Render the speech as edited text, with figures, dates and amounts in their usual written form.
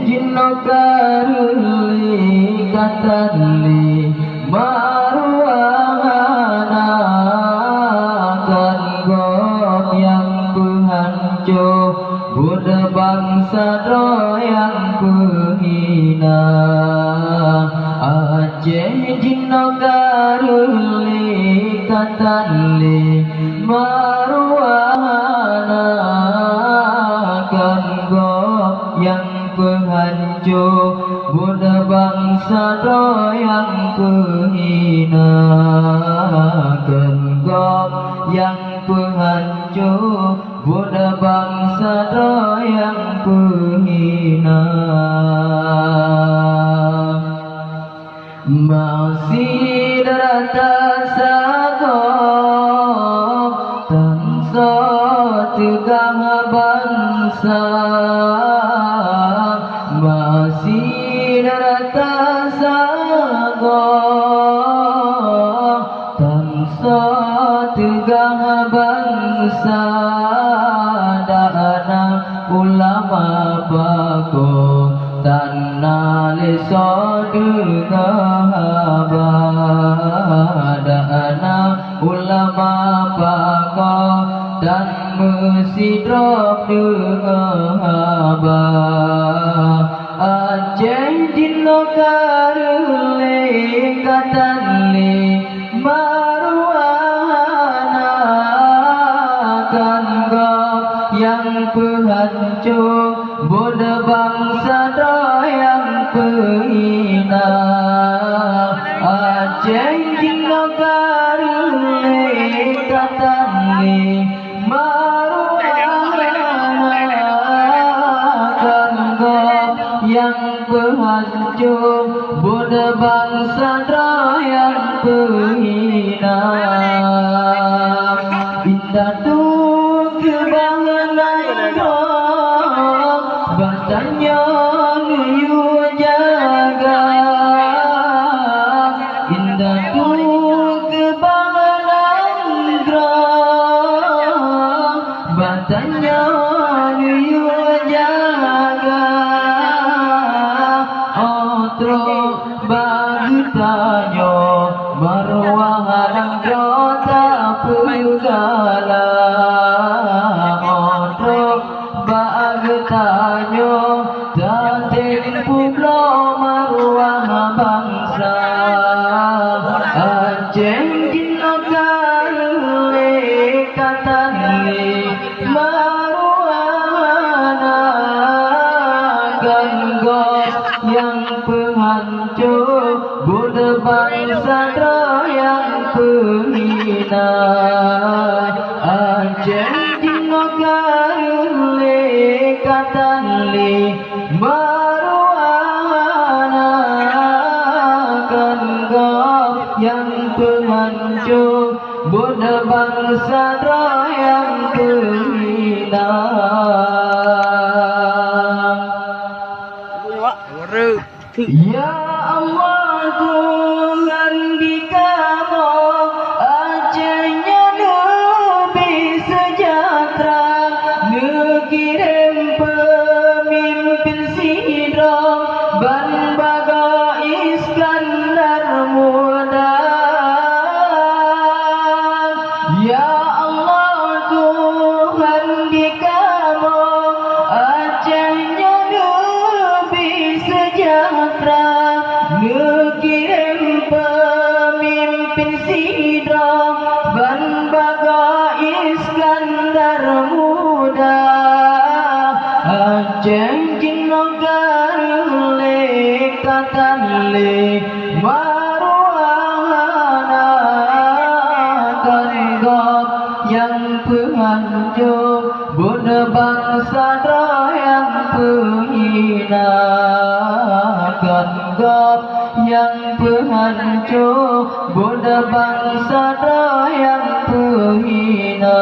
Jinokarli katanli maruahana Kanggop yang penghancur Buddha bangsa yang penghina Aceh Jinokarli katanli maruahana Kanggop yang penghancur Buddha bangsa yang penghina Kanggop yang penghancur Buddha bangsa yang penghina Masih darata sagop Tansa tegang bangsa Masih darata sagop Tansa tegang bangsa Dana ulama bako Tanah leso dengan Dana ulama bako Dan mesidrop dengan Aceh Jinokarli katanli maruahana Kanggop yang penghancur Buddha bangsa yang penghina Aceh Jinokarli katanli maruahana Kanggop yang penghancur Buddha bangsa yang penghina Indah tu kebanganan Batanya nuyu jaga Indah tu kebanganan Batanya nuyu jaga Otro bagutanyo Marwah dan grota pegala Otro bagutanyo Datin publo marwah bangsa Aceh Jinokarli katanli maruahana Kanggop yang penghancur Buddha bangsa yang penghina Aceh Jinokarli katanli maruahana Kanggop yang penghancur Buddha bangsa yang penghina Ya Allah Tuhan di kamu Acehnya lebih sejahtera Ngekirim pemimpin sidro Ban Baga Iskandar muda Ya Allah Tuhan di kamu Acehnya lebih sejahtera Ngekirim pemimpin sidro Ban Baga Iskandar muda Aceh Jinokarli katanli maruahana Kanggop yang penghancur Buddha bangsa yang penghina Kanggop yang penghancur Buddha bangsa yang penghina